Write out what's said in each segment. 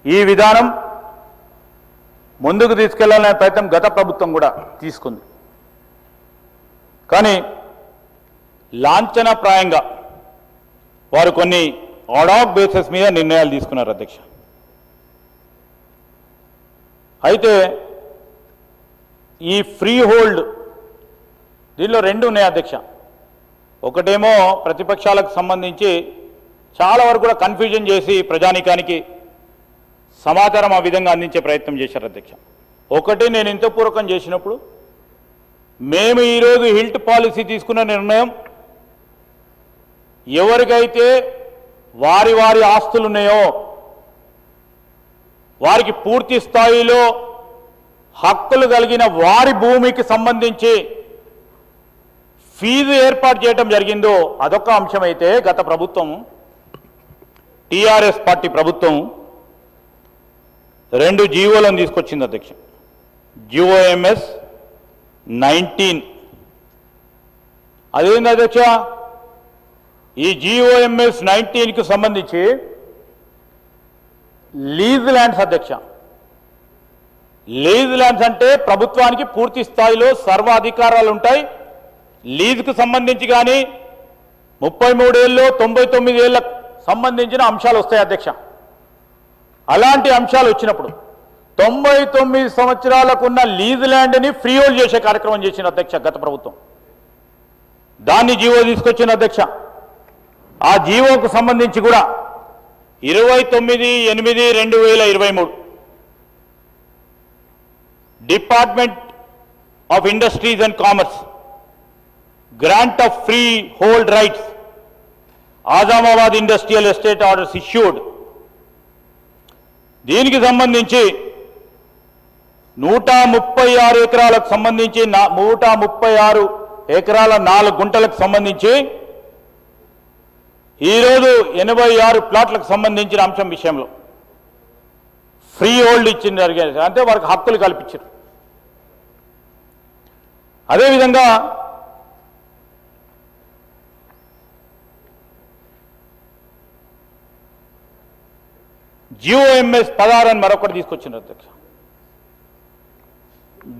ఈ విధానం ముందుకు తీసుకెళ్లాలనే ప్రయత్నం గత ప్రభుత్వం కూడా తీసుకుంది. కానీ లాంఛనప్రాయంగా వారు కొన్ని ఆడాక్ బేసిస్ మీద నిర్ణయాలు తీసుకున్నారు అధ్యక్ష. అయితే ఈ ఫ్రీ హోల్డ్ దీనిలో రెండు ఉన్నాయి అధ్యక్ష. ఒకటేమో ప్రతిపక్షాలకు సంబంధించి చాలా వరకు కూడా కన్ఫ్యూజన్ చేసి ప్రజానీకానికి సమాచారం ఆ విధంగా అందించే ప్రయత్నం చేశారు అధ్యక్ష. ఒకటి నేను ఇంతపూర్వకం చేసినప్పుడు మేము ఈరోజు హిల్ట్ పాలసీ తీసుకున్న నిర్ణయం ఎవరికైతే వారి వారి ఆస్తులు ఉన్నాయో వారికి పూర్తి స్థాయిలో హక్కులు కలిగిన వారి భూమికి సంబంధించి ఫీజు ఏర్పాటు చేయడం జరిగిందో అదొక అంశమైతే గత ప్రభుత్వం టీఆర్ఎస్ పార్టీ ప్రభుత్వం రెండు జీవోలను తీసుకొచ్చింది అధ్యక్ష. జిఓఎంఎస్ 19 అదేంది అధ్యక్ష? ఈ జిఓఎంఎస్ 19కి సంబంధించి లీజ్ ల్యాండ్స్ అధ్యక్ష. లీజ్ ల్యాండ్స్ అంటే ప్రభుత్వానికి పూర్తి స్థాయిలో సర్వాధికారాలు ఉంటాయి. లీజుకు సంబంధించి కానీ 33 ఏళ్ళు 99 ఏళ్ళకు సంబంధించిన అంశాలు వస్తాయి అధ్యక్ష. అలాంటి అంశాలు వచ్చినప్పుడు 99 సంవత్సరాలకున్న లీజ్ ల్యాండ్ని ఫ్రీ హోల్డ్ చేసే కార్యక్రమం చేసిన అధ్యక్ష గత ప్రభుత్వం. దాన్ని జీవో తీసుకొచ్చిన అధ్యక్ష. ఆ జీవోకు సంబంధించి కూడా 29/8/2023 department of industries and commerce grant of free hold rights Azamabad industrial estate orders issued. దీనికి సంబంధించి 136 ఎకరాలకు సంబంధించి 136 ఎకరాల 4 గుంటలకు సంబంధించి ఈరోజు 86 ప్లాట్లకు సంబంధించిన అంశం విషయంలో ఫ్రీ హోల్డ్ ఇచ్చింది, అంటే వారికి హక్కులు కల్పించారు. అదేవిధంగా జిఓఎంఎస్ 16 అని మరొకటి తీసుకొచ్చిన అధ్యక్ష.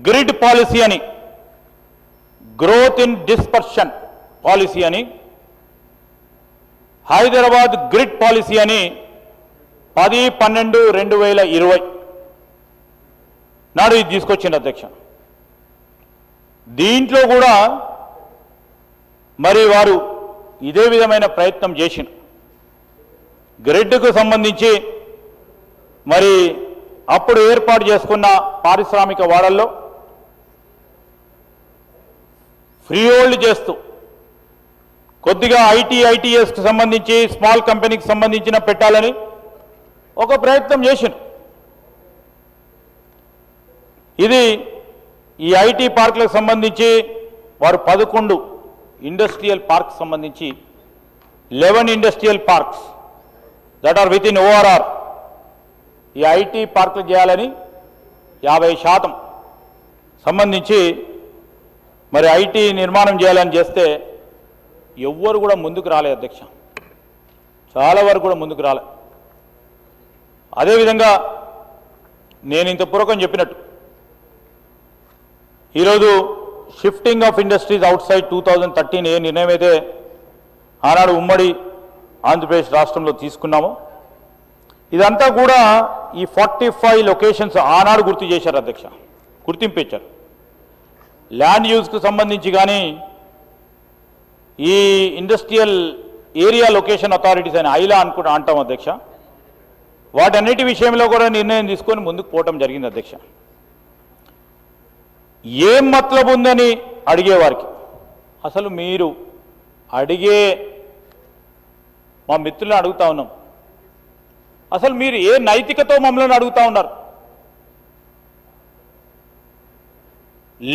గ్రిడ్ పాలసీ అని, గ్రోత్ ఇన్ డిస్పర్షన్ పాలసీ అని, హైదరాబాద్ గ్రిడ్ పాలసీ అని 10/12/2020 నాడు ఇది తీసుకొచ్చింది అధ్యక్ష. దీంట్లో కూడా మరి వారు ఇదే విధమైన ప్రయత్నం చేసిన గ్రిడ్కు సంబంధించి మరి అప్పుడు ఏర్పాటు చేసుకున్న పారిశ్రామిక వాడల్లో ఫ్రీ హోల్డ్ చేస్తూ కొద్దిగా ఐటీఎస్కి సంబంధించి స్మాల్ కంపెనీకి సంబంధించిన పెట్టాలని ఒక ప్రయత్నం చేసిన. ఇది ఈ ఐటీ పార్కులకు సంబంధించి వారు 11 ఇండస్ట్రియల్ పార్క్స్ సంబంధించి 11 industrial parks that are within ORR ఈ ఐటీ పార్కులు చేయాలని 50% సంబంధించి మరి ఐటీ నిర్మాణం చేయాలని చేస్తే ఎవ్వరు కూడా ముందుకు రాలే అధ్యక్ష. చాలా వరకు కూడా ముందుకు రాలే. అదేవిధంగా నేను ఇంత పూర్వకం చెప్పినట్టు ఈరోజు shifting of industries out side 2013 ఏ నిర్ణయం అయితే ఆనాడు ఉమ్మడి ఆంధ్రప్రదేశ్ రాష్ట్రంలో తీసుకున్నామో ఇదంతా కూడా ఈ 45 లొకేషన్స్ ఆనాడు గుర్తు చేశారు అధ్యక్ష, గుర్తింపు ఇచ్చారు. ల్యాండ్ యూజ్కు సంబంధించి కానీ ఈ ఇండస్ట్రియల్ ఏరియా లొకేషన్ అథారిటీస్ అని ఐలా అంటాం అధ్యక్ష. వాటన్నిటి విషయంలో కూడా నిర్ణయం తీసుకొని ముందుకు పోవటం జరిగింది అధ్యక్ష. ఏం మతలబు ఉందని అడిగేవారికి అసలు మీరు అడిగే మా మిత్రులను అడుగుతా ఉన్నాం, అసలు మీరు ఏ నైతికతో మమ్మల్ని అడుగుతా ఉన్నారు?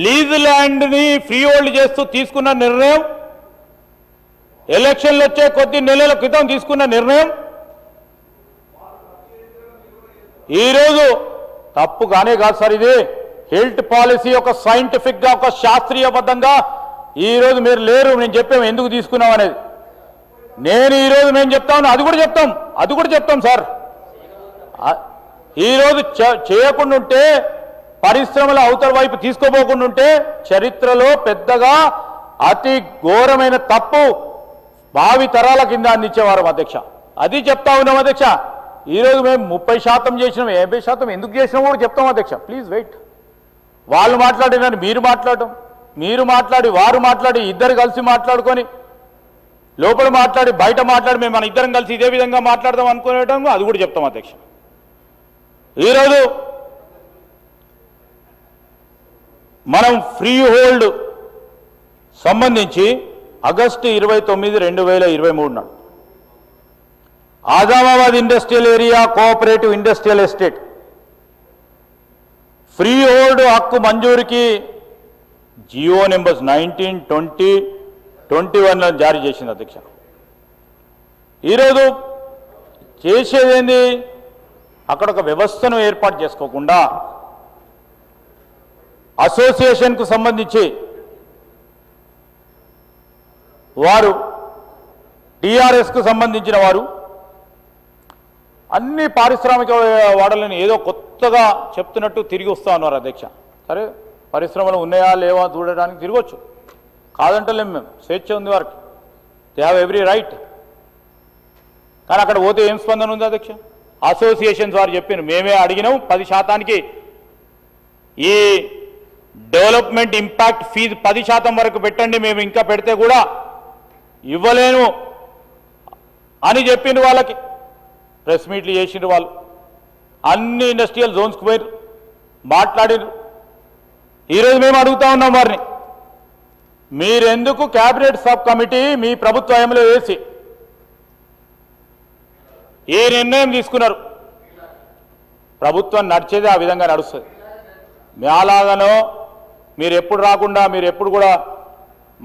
లీజ్ ల్యాండ్ని ఫ్రీ హోల్డ్ చేస్తూ తీసుకున్న నిర్ణయం, ఎలక్షన్లు వచ్చే కొద్ది నెలల క్రితం తీసుకున్న నిర్ణయం ఈరోజు తప్పు కానే కాదు సార్. ఇది హెల్త్ పాలసీ ఒక సైంటిఫిక్గా ఒక శాస్త్రీయబద్ధంగా ఈరోజు మీరు లేరు. నేను చెప్పాము ఎందుకు తీసుకున్నాం అనేది. నేను ఈరోజు మేము చెప్తాను, అది కూడా చెప్తాం సార్. ఈరోజు చేయకుండా ఉంటే, పరిశ్రమల అవతల వైపు తీసుకోపోకుండా ఉంటే చరిత్రలో పెద్దగా అతి ఘోరమైన తప్పు భావి తరాల కింద అందించేవారు అధ్యక్ష. అది చెప్తా ఉన్నాం అధ్యక్ష. ఈరోజు మేము 30% చేసినాం, 50% ఎందుకు చేసినాం కూడా చెప్తాం అధ్యక్ష. Please wait. వాళ్ళు మాట్లాడినని మీరు మాట్లాడటం, మీరు మాట్లాడి వారు మాట్లాడి ఇద్దరు కలిసి మాట్లాడుకొని లోపల మాట్లాడి బయట మాట్లాడి మేము మన ఇద్దరం కలిసి ఇదే విధంగా మాట్లాడదాం అనుకునేటం అది కూడా చెప్తాం అధ్యక్ష. ఈరోజు మనం ఫ్రీ హోల్డ్ సంబంధించి ఆగస్టు 29, 2023 నాడు Azamabad industrial area cooperative industrial estate free hold హక్కు మంజూరుకి జియో నెంబర్స్ 19, 20, 21 జారీ చేసింది అధ్యక్ష. ఈరోజు చేసేదేంది, అక్కడ ఒక వ్యవస్థను ఏర్పాటు చేసుకోకుండా అసోసియేషన్కు సంబంధించి వారు టీఆర్ఎస్కు సంబంధించిన వారు అన్ని పారిశ్రామిక వాడలని ఏదో కొత్తగా చెప్తున్నట్టు తిరిగి వస్తూ ఉన్నారు అధ్యక్ష. సరే, పరిశ్రమలు ఉన్నాయా లేవా చూడడానికి తిరగొచ్చు, కాదంటలేం మేము, స్వేచ్ఛ ఉంది వారికి, దే హ్యావ్ ఎవ్రీ రైట్. కానీ అక్కడ పోతే ఏం స్పందన ఉంది అధ్యక్ష? అసోసియేషన్స్ వారు చెప్పారు, మేమే అడిగినాం 10% ఈ డెవలప్మెంట్ ఇంపాక్ట్ ఫీజు 10% వరకు పెట్టండి, మేము ఇంకా పెడితే కూడా ఇవ్వలేను అని చెప్పిండు. వాళ్ళకి ప్రెస్ మీట్లు చేసిండ్రు, వాళ్ళు అన్ని ఇండస్ట్రియల్ జోన్స్కి పోయి మాట్లాడినారు. ఈరోజు మేము అడుగుతా ఉన్నాం వారిని, మీరెందుకు క్యాబినెట్ సబ్ కమిటీ మీ ప్రభుత్వంలో వేసి ఏ నిర్ణయం తీసుకున్నారు? ప్రభుత్వం నడిచేది ఆ విధంగా నడుస్తుంది. మాలాగానో మీరు ఎప్పుడు రాకుండా మీరు ఎప్పుడు కూడా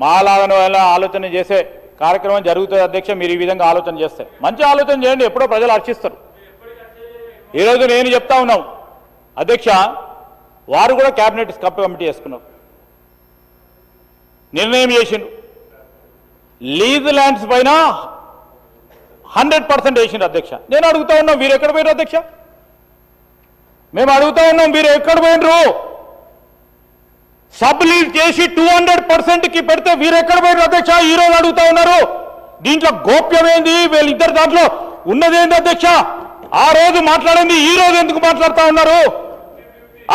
మాలాగానో ఎలా ఆలోచన చేసే కార్యక్రమం జరుగుతుంది అధ్యక్ష. మీరు ఈ విధంగా ఆలోచన చేస్తే మంచి ఆలోచన చేయండి, ఎప్పుడో ప్రజలు హర్షిస్తారు. ఈరోజు నేను చెప్తా ఉన్నాం అధ్యక్ష, వారు కూడా క్యాబినెట్ సబ్ కమిటీ వేసుకున్నారు, నిర్ణయం చేసిండు. లీజ్ ల్యాండ్స్ పైన 100% వేసిండు అధ్యక్ష. నేను అడుగుతా ఉన్నాం, వీరు ఎక్కడ పోయినారు అధ్యక్ష? మేము అడుగుతా ఉన్నాం, వీరు ఎక్కడ పోయినరు? సబ్ లీజ్ చేసి 200%కి పెడితే వీరు ఎక్కడ పోయినారు అధ్యక్ష? ఈ రోజు అడుగుతా ఉన్నారు. దీంట్లో గోప్యమైంది, వీళ్ళిద్దరు దాంట్లో ఉన్నదేంది అధ్యక్ష? ఆ రోజు మాట్లాడింది ఈ రోజు ఎందుకు మాట్లాడుతూ ఉన్నారు?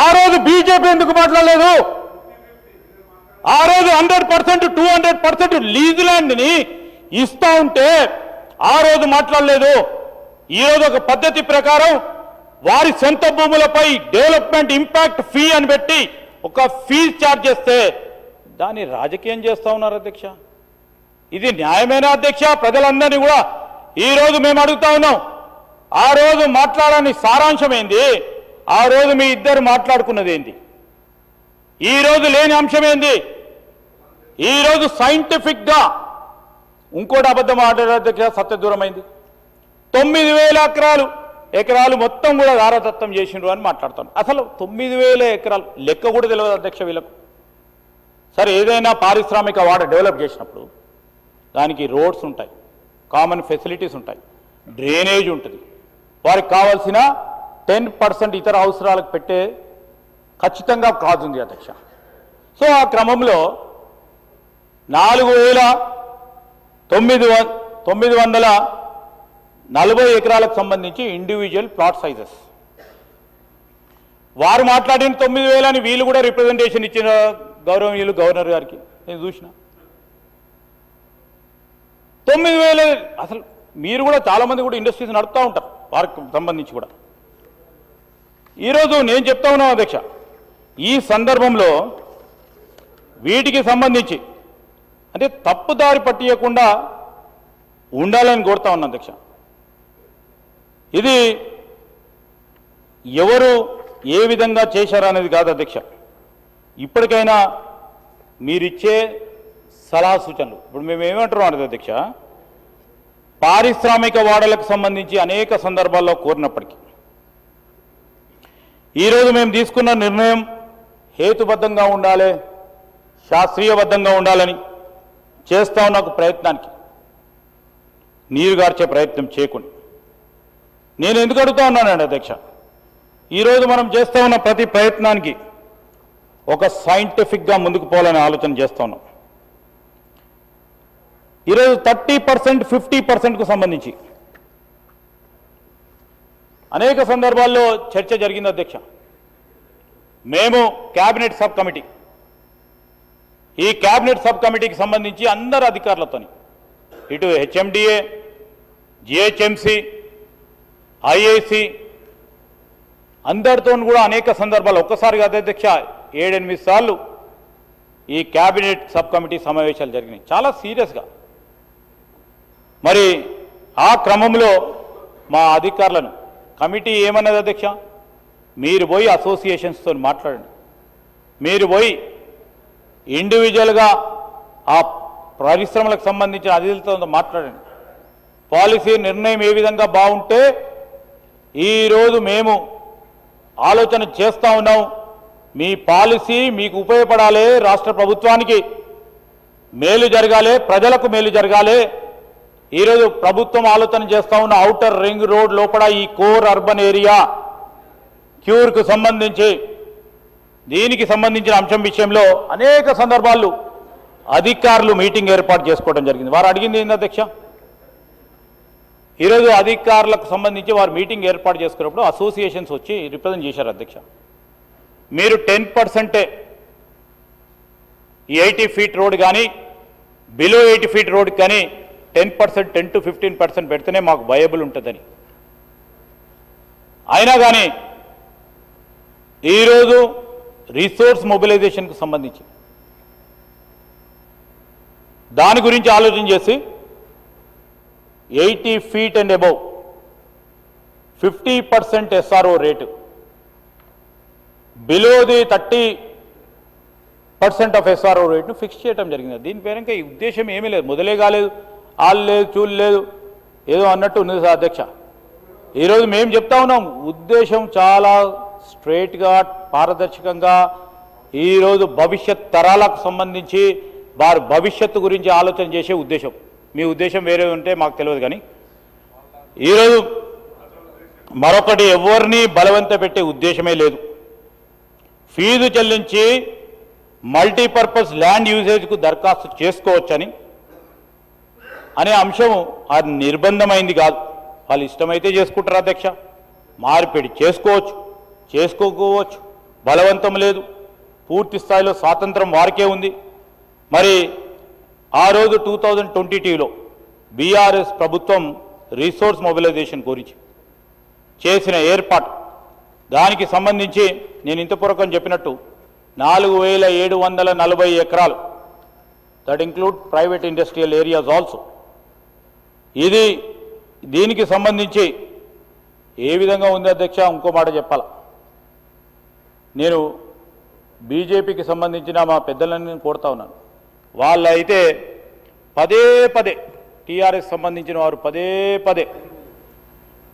ఆ రోజు బీజేపీ ఎందుకు మాట్లాడలేదు? ఆ రోజు 100%, 200% లీజ్ ల్యాండ్ని ఇస్తా ఉంటే ఆ రోజు మాట్లాడలేదు. ఈరోజు ఒక పద్ధతి ప్రకారం వారి సొంత భూములపై డెవలప్మెంట్ ఇంపాక్ట్ ఫీ అని పెట్టి ఒక ఫీజు ఛార్జ్ చేస్తే దాన్ని రాజకీయం చేస్తూ ఉన్నారు అధ్యక్ష. ఇది న్యాయమేనా అధ్యక్ష? ప్రజలందరినీ కూడా ఈరోజు మేము అడుగుతా ఉన్నాం, ఆ రోజు మాట్లాడని సారాంశం ఏంది? ఆ రోజు మీ ఇద్దరు మాట్లాడుకున్నది ఏంది? ఈరోజు లేని అంశం ఏంది? ఈరోజు సైంటిఫిక్గా ఇంకోటి అబద్ధం ఆడారు అధ్యక్ష, సత్యదూరమైంది. 9,000 ఎకరాలు మొత్తం కూడా దారదత్తం చేసిండ్రు అని మాట్లాడతాను. అసలు 9,000 ఎకరాలు లెక్క కూడా తెలియదు అధ్యక్ష వీళ్ళకు. సరే, ఏదైనా పారిశ్రామిక వాడ డెవలప్ చేసినప్పుడు దానికి రోడ్స్ ఉంటాయి, కామన్ ఫెసిలిటీస్ ఉంటాయి, డ్రైనేజ్ ఉంటుంది, వారికి కావాల్సిన 10% ఇతర అవసరాలకు పెట్టే ఖచ్చితంగా కాదుంది అధ్యక్ష. సో ఆ క్రమంలో 4,940 ఎకరాలకు సంబంధించి ఇండివిజువల్ ప్లాట్ సైజెస్ వారు మాట్లాడిన 9,000 అని వీళ్ళు కూడా రిప్రజెంటేషన్ ఇచ్చిన గౌరవనీయులు గవర్నర్ గారికి నేను చూసిన 9,000. అసలు మీరు కూడా చాలామంది కూడా ఇండస్ట్రీస్ నడుపుతూ ఉంటారు, వారికి సంబంధించి కూడా. ఈరోజు నేను చెప్తా ఉన్నాను అధ్యక్ష, ఈ సందర్భంలో వీటికి సంబంధించి అంటే తప్పుదారి పట్టియకుండా ఉండాలని కోరుతా ఉన్నాను అధ్యక్ష. ఇది ఎవరు ఏ విధంగా చేశారనేది కాదు అధ్యక్ష. ఇప్పటికైనా మీరిచ్చే సలహా సూచనలు, ఇప్పుడు మేము ఏమంటున్నాం అనేది అధ్యక్ష, పారిశ్రామిక వాడలకు సంబంధించి అనేక సందర్భాల్లో కోరినప్పటికీ ఈరోజు మేము తీసుకున్న నిర్ణయం హేతుబద్ధంగా ఉండాలి, శాస్త్రీయబద్ధంగా ఉండాలని చేస్తా ఉన్న ఒక ప్రయత్నానికి నీరుగార్చే ప్రయత్నం చేయకుండా నేను ఎందుకు అడుగుతా ఉన్నానండి అధ్యక్ష, ఈరోజు మనం చేస్తూ ఉన్న ప్రతి ప్రయత్నానికి ఒక సైంటిఫిక్గా ముందుకు పోవాలని ఆలోచన చేస్తూ ఉన్నాం. ఈరోజు 30%, 50%కు సంబంధించి అనేక సందర్భాల్లో చర్చ జరిగింది అధ్యక్ష. మేము క్యాబినెట్ సబ్ కమిటీ, ఈ క్యాబినెట్ సబ్ కమిటీకి సంబంధించి అందరు అధికారులతోని, ఇటు హెచ్ఎండిఏ, జిహెచ్ఎంసి, ఐఐసి అందరితో కూడా అనేక సందర్భాలు, ఒక్కసారి కాదు అధ్యక్ష, 7-8 సార్లు ఈ క్యాబినెట్ సబ్ కమిటీ సమావేశాలు జరిగినాయి చాలా సీరియస్గా. మరి ఆ క్రమంలో మా అధికారులను కమిటీ ఏమన్నది అధ్యక్ష, మీరు పోయి అసోసియేషన్స్తో మాట్లాడండి, మీరు పోయి ఇండివిజువల్గా ఆ పరిశ్రమలకు సంబంధించిన అధికారులతో మాట్లాడండి, పాలసీ నిర్ణయం ఏ విధంగా బాగుంటే ఈరోజు మేము ఆలోచన చేస్తూ ఉన్నాం, మీ పాలసీ మీకు ఉపయోగపడాలి, రాష్ట్ర ప్రభుత్వానికి మేలు జరగాలి, ప్రజలకు మేలు జరగాలి. ఈరోజు ప్రభుత్వం ఆలోచన చేస్తూ ఉన్న ఔటర్ రింగ్ రోడ్ లోపల ఈ కోర్ అర్బన్ ఏరియా క్యూర్కు సంబంధించి దీనికి సంబంధించిన అంశం విషయంలో అనేక సందర్భాల్లో అధికారులు మీటింగ్ ఏర్పాటు చేసుకోవడం జరిగింది. వారు అడిగింది ఏంది అధ్యక్ష, ఈరోజు అధికారులకు సంబంధించి వారు మీటింగ్ ఏర్పాటు చేసుకున్నప్పుడు అసోసియేషన్స్ వచ్చి రిప్రజెంట్ చేశారు అధ్యక్ష, మీరు 10% ఈ 80 ఫీట్ రోడ్ కానీ బిలో 80 ఫీట్ రోడ్ కానీ 10%, 10 to 15% పెడితేనే మాకు వయబుల్ ఉంటుందని. అయినా కానీ ఈరోజు రిసోర్స్ మొబిలైజేషన్కు సంబంధించి దాని గురించి ఆలోచన చేసి 80 feet and above 50% SRO rate, below the 30% of SRO రేట్ను ఫిక్స్ చేయడం జరిగింది. దీని పేరంగా ఈ ఉద్దేశం ఏమీ లేదు, మొదలే కాలేదు, ఆళ్ళు లేదు, చూలు లేదు, ఏదో అన్నట్టు ఉంది సార్ అధ్యక్ష. ఈరోజు మేము చెప్తా ఉన్నాం, ఉద్దేశం చాలా స్ట్రైట్గా పారదర్శకంగా ఈరోజు భవిష్యత్ తరాలకు సంబంధించి వారి భవిష్యత్తు గురించి ఆలోచన చేసే ఉద్దేశం. మీ ఉద్దేశం వేరే ఉంటే మాకు తెలియదు, కానీ ఈరోజు మరొకటి ఎవరిని బలవంత పెట్టే ఉద్దేశమే లేదు. ఫీజు చెల్లించి మల్టీపర్పస్ ల్యాండ్ యూసేజ్కు దరఖాస్తు చేసుకోవచ్చని అనే అంశం అది నిర్బంధమైంది కాదు, వాళ్ళు ఇష్టమైతే చేసుకుంటారు అధ్యక్ష, మార్పిడి చేసుకోవచ్చు, చేసుకోకపోవచ్చు, బలవంతం లేదు, పూర్తి స్థాయిలో స్వాతంత్రం వారికే ఉంది. మరి ఆ రోజు 2022లో బీఆర్ఎస్ ప్రభుత్వం రిసోర్స్ మొబిలైజేషన్ గురించి చేసిన ఏర్పాటు, దానికి సంబంధించి నేను ఇంతపూర్వకం చెప్పినట్టు 4740 ఎకరాలు, that include private industrial areas also. దీనికి సంబంధించి ఏ విధంగా ఉంది అధ్యక్ష, ఇంకో మాట చెప్పాల, నేను బీజేపీకి సంబంధించిన మా పెద్దలని కోరుతా ఉన్నాను, వాళ్ళైతే పదే పదే టీఆర్ఎస్ సంబంధించిన వారు పదే పదే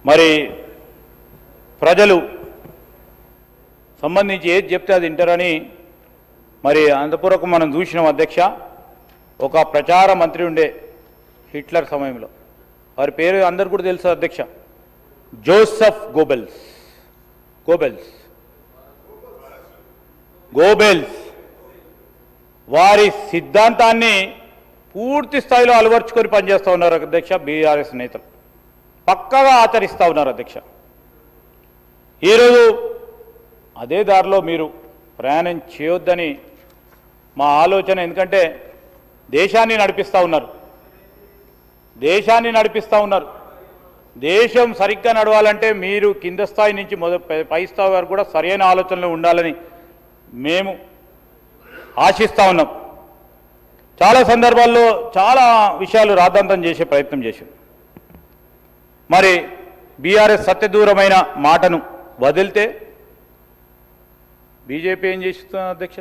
మరి ప్రజలు సంబంధించి ఏది చెప్తే అది వింటారని మరి అంతపూర్వకం మనం చూసినాం అధ్యక్ష. ఒక ప్రచార మంత్రి ఉండే హిట్లర్ సమయంలో, వారి పేరు అందరు కూడా తెలుసు అధ్యక్ష, జోసెఫ్ గోబెల్స్ వారి సిద్ధాంతాన్ని పూర్తి స్థాయిలో అలవర్చుకొని పనిచేస్తూ ఉన్నారు అధ్యక్ష. బీఆర్ఎస్ నేతలు పక్కాగా ఆచరిస్తూ ఉన్నారు అధ్యక్ష. ఈరోజు అదే దారిలో మీరు ప్రయాణం చేయొద్దని మా ఆలోచన. ఎందుకంటే దేశాన్ని నడిపిస్తూ ఉన్నారు, దేశం సరిగ్గా నడవాలంటే మీరు కింద స్థాయి నుంచి పై స్థాయి వరకు కూడా సరైన ఆలోచనలు ఉండాలని మేము ఆశిస్తూ ఉన్నాం. చాలా సందర్భాల్లో చాలా విషయాలు రాద్ధాంతం చేసే ప్రయత్నం చేశాం. మరి బీఆర్ఎస్ సత్యదూరమైన మాటను వదిలితే బీజేపీ ఏం చేస్తున్నారు అధ్యక్ష,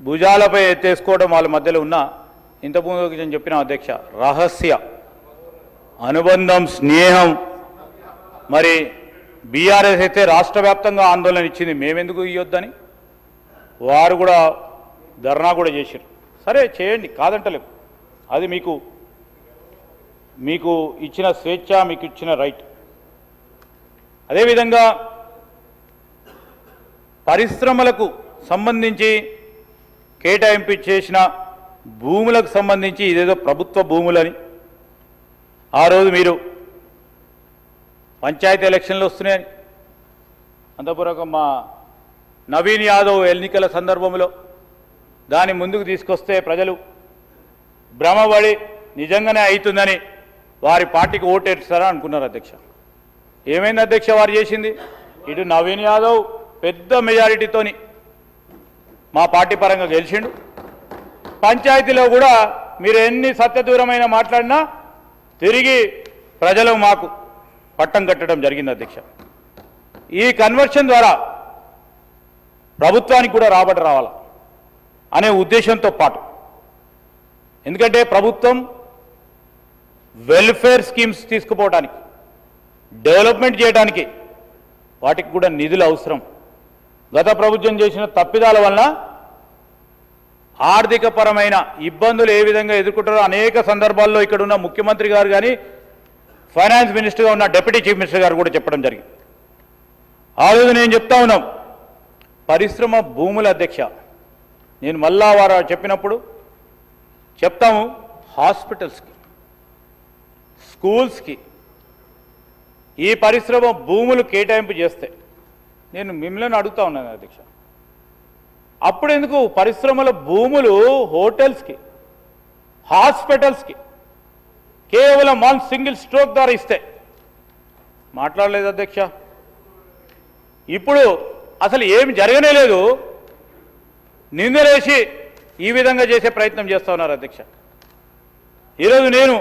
భుజాలపై ఎత్తేసుకోవడం వాళ్ళ మధ్యలో ఉన్న, ఇంతకుముందు నేను చెప్పిన అధ్యక్ష, రహస్య అనుబంధం, స్నేహం. మరి బీఆర్ఎస్ అయితే రాష్ట్ర వ్యాప్తంగా ఆందోళన ఇచ్చింది, మేమెందుకు ఇవ్వద్దని వారు కూడా ధర్నా కూడా చేశారు. సరే చేయండి, కాదంటలేము, అది మీకు ఇచ్చిన స్వేచ్ఛ, మీకు ఇచ్చిన రైట్. అదేవిధంగా పరిశ్రమలకు సంబంధించి కేటాయింపు చేసిన భూములకు సంబంధించి ఇదేదో ప్రభుత్వ భూములని ఆ రోజు మీరు పంచాయతీ ఎలక్షన్లు వస్తున్నాయని అంతపూర్వకం మా నవీన్ యాదవ్ ఎన్నికల సందర్భంలో దాన్ని ముందుకు తీసుకొస్తే ప్రజలు భ్రమపడి నిజంగానే అవుతుందని వారి పార్టీకి ఓటేస్తారా అనుకున్నారు అధ్యక్ష. ఏమైంది అధ్యక్ష వారు చేసింది? ఇటు నవీన్ యాదవ్ పెద్ద మెజారిటీతోని మా పార్టీ పరంగా గెలిచిండు. పంచాయతీలో కూడా మీరు ఎన్ని సత్యదూరమైన మాట్లాడినా తిరిగి ప్రజలు మాకు పట్టం కట్టడం జరిగింది అధ్యక్ష. ఈ కన్వర్షన్ ద్వారా ప్రభుత్వానికి కూడా రాబడి రావాలా అనే ఉద్దేశంతో పాటు, ఎందుకంటే ప్రభుత్వం వెల్ఫేర్ స్కీమ్స్ తీసుకుపోవడానికి, డెవలప్మెంట్ చేయడానికి వాటికి కూడా నిధులు అవసరం. గత ప్రభుత్వం చేసిన తప్పిదాల వలన ఆర్థికపరమైన ఇబ్బందులు ఏ విధంగా ఎదుర్కొంటారో అనేక సందర్భాల్లో ఇక్కడ ఉన్న ముఖ్యమంత్రి గారు కానీ ఫైనాన్స్ మినిస్టర్గా ఉన్న డిప్యూటీ చీఫ్ మినిస్టర్ గారు కూడా చెప్పడం జరిగింది. ఆ రోజు నేను చెప్తా ఉన్నాం పరిశ్రమ భూముల అధ్యక్ష, నేను మళ్ళా వారు చెప్పినప్పుడు చెప్తాము, హాస్పిటల్స్కి, స్కూల్స్కి ఈ పరిశ్రమ భూములు కేటాయింపు చేస్తే నేను మిమ్మల్ని అడుగుతా ఉన్నాను అధ్యక్ష, అప్పుడు ఎందుకు పరిశ్రమల భూములు హోటల్స్కి, హాస్పిటల్స్కి కేవలం 1 సింగిల్ స్ట్రోక్ ద్వారా ఇస్తే మాట్లాడలేదు అధ్యక్ష. ఇప్పుడు అసలు ఏమి జరగనే లేదు, నిందలేసి ఈ విధంగా చేసే ప్రయత్నం చేస్తూ ఉన్నారు అధ్యక్ష. ఈరోజు నేను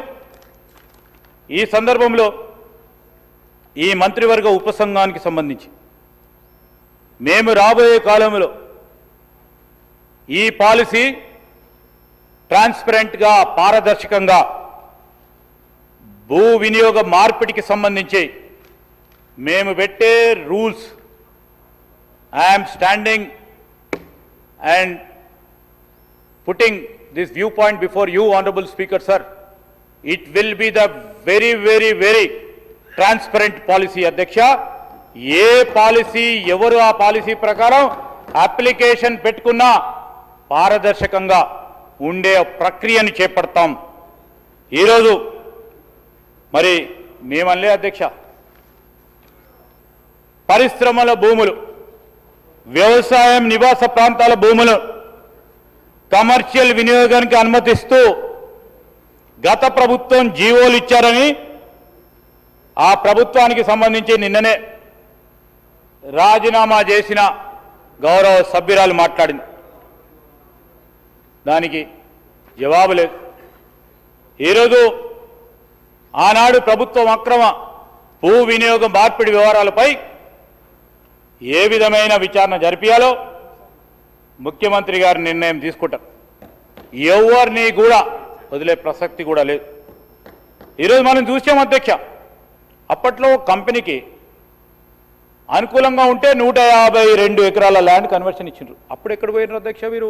ఈ సందర్భంలో ఈ మంత్రివర్గ ఉపసంఘానికి సంబంధించి మేము రాబోయే కాలంలో ఈ పాలసీ ట్రాన్స్పరెంట్గా, పారదర్శకంగా భూ వినియోగ మార్పిడికి సంబంధించి మేము పెట్టే rules, I'm standing and putting this viewpoint before you, honorable speaker sir, it will be the very very very transparent policy adhyaksha. A policy ఎవరు ఆ పాలసీ ప్రకారం అప్లికేషన్ పెట్టుకున్నా పారదర్శకంగా ఉండే ప్రక్రియను చేపడతాం. ఈరోజు మరి మేమల్లే అధ్యక్ష, పరిశ్రమల భూములు, వ్యవసాయం, నివాస ప్రాంతాల భూములు కమర్షియల్ వినియోగానికి అనుమతిస్తూ గత ప్రభుత్వం జీవోలు ఇచ్చారని ఆ ప్రభుత్వానికి సంబంధించి నిన్ననే రాజీనామా చేసిన గౌరవ సభ్యురాలు మాట్లాడింది. దానికి జవాబు లేదు. ఈరోజు ఆనాడు ప్రభుత్వం అక్రమ భూ వినియోగ మార్పిడి వ్యవహారాలపై ఏ విధమైన విచారణ జరిపించాలో ముఖ్యమంత్రి గారు నిర్ణయం తీసుకుంటారు. ఎవరిని కూడా వదిలే ప్రసక్తి కూడా లేదు. ఈరోజు మనం చూసాం అధ్యక్ష, అప్పట్లో కంపెనీకి అనుకూలంగా ఉంటే 152 ఎకరాల ల్యాండ్ కన్వర్షన్ ఇచ్చిండ్రు. అప్పుడు ఎక్కడ పోయినారు అధ్యక్ష వీరు?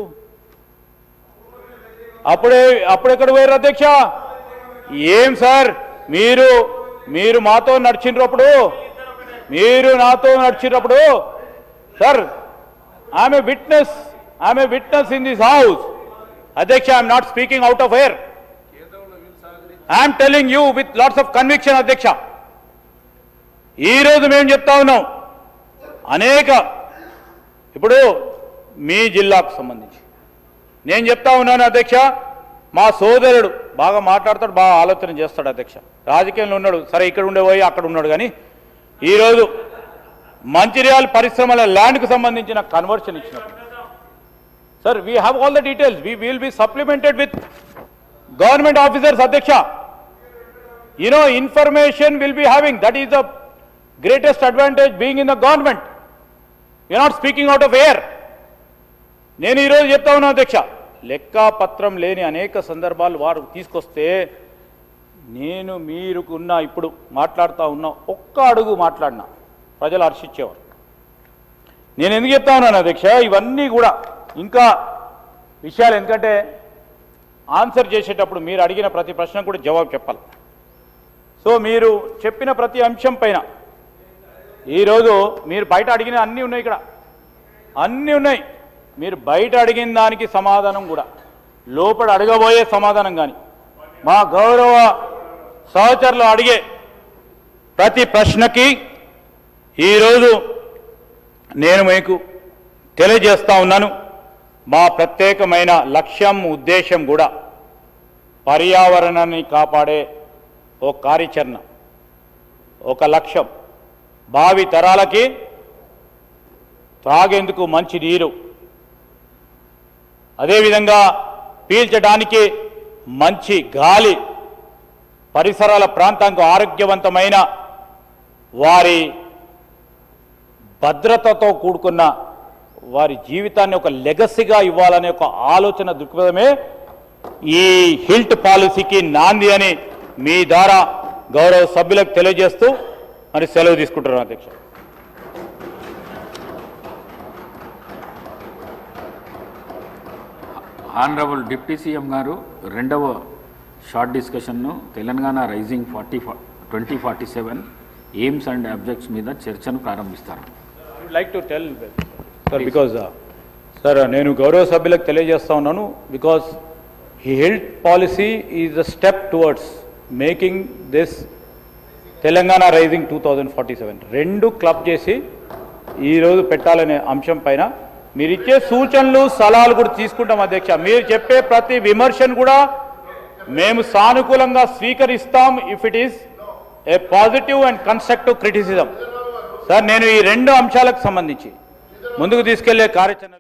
అప్పుడెక్కడ పోయారు అధ్యక్ష? ఏం సార్ మీరు మాతో నడిచినప్పుడు, మీరు నాతో నడిచినప్పుడు sir, I'm a witness in this house అధ్యక్ష. I'm not speaking out of air, I'm telling you with lots of conviction అధ్యక్ష. ఈరోజు మేము చెప్తా ఉన్నాం అనేక, ఇప్పుడు మీ జిల్లాకు సంబంధించి నేను చెప్తా ఉన్నాను అధ్యక్ష, మా సోదరుడు బాగా మాట్లాడతాడు, బాగా ఆలోచన చేస్తాడు అధ్యక్ష, రాజకీయంలో ఉన్నాడు, సరే ఇక్కడ ఉండేపోయి అక్కడ ఉన్నాడు. కానీ ఈరోజు మంచిర్యాల పరిశ్రమల ల్యాండ్కు సంబంధించిన కన్వర్షన్ ఇచ్చినప్పుడు sir, we have all the details, we will be supplemented with government officers అధ్యక్ష. Information will be having, that is the greatest advantage being in the government. You are not speaking out of air. నేను ఈరోజు చెప్తా ఉన్నా అధ్యక్ష, లెక్కాపత్రం లేని అనేక సందర్భాలు వారు తీసుకొస్తే నేను మీరుకున్న ఇప్పుడు మాట్లాడుతూ ఉన్నా ఒక్క అడుగు మాట్లాడినా ప్రజలు హర్షించేవారు. నేను ఎందుకు చెప్తా ఉన్నాను అధ్యక్ష, ఇవన్నీ కూడా ఇంకా విషయాలు, ఎందుకంటే ఆన్సర్ చేసేటప్పుడు మీరు అడిగిన ప్రతి ప్రశ్నకు కూడా జవాబు చెప్పాలి. సో మీరు చెప్పిన ప్రతి అంశం పైన ఈరోజు మీరు బయట అడిగిన అన్నీ ఉన్నాయి ఇక్కడ. అన్నీ ఉన్నాయి. మీరు బయట అడిగిన దానికి సమాధానం కూడా, లోపల అడగబోయే సమాధానం కానీ, మా గౌరవ సహచరులు అడిగే ప్రతి ప్రశ్నకి ఈరోజు నేను మీకు తెలియజేస్తా ఉన్నాను. మా ప్రత్యేకమైన లక్ష్యం, ఉద్దేశం కూడా పర్యావరణాన్ని కాపాడే ఒక కార్యాచరణ, ఒక లక్ష్యం, భావి తరాలకి త్రాగేందుకు మంచి నీరు, అదేవిధంగా పీల్చడానికి మంచి గాలి, పరిసరాల ప్రాంతానికి ఆరోగ్యవంతమైన వారి భద్రతతో కూడుకున్న వారి జీవితాన్ని ఒక లెగసీగా ఇవ్వాలనే ఒక ఆలోచన దృక్పథమే ఈ హిల్ట్ పాలసీకి నాంది అని మీ ద్వారా గౌరవ సభ్యులకు తెలియజేస్తూ మరి సెలవు తీసుకుంటున్నాను అధ్యక్ష. ఆనరబుల్ డిప్యూటీ సీఎం గారు రెండవ షార్ట్ డిస్కషన్ను Telangana rising 2047 aims and objects మీద చర్చను ప్రారంభిస్తారు. I would like to tell sir because sir నేను గౌరవ సభ్యులకు తెలియజేస్తా ఉన్నాను. బికాజ్ ఈ health policy is a step towards making this Telangana rising 2047 రెండు క్లబ్ చేసి ఈరోజు పెట్టాలనే అంశం పైన మీరు ఇచ్చే సూచనలు, సలహాలు కూడా తీసుకుంటాం అధ్యక్ష. మీరు చెప్పే ప్రతి విమర్శను కూడా మేము సానుకూలంగా స్వీకరిస్తాం if it is a positive and constructive criticism. Sir నేను ఈ రెండు అంశాలకు సంబంధించి ముందుకు తీసుకెళ్లే కార్యాచరణ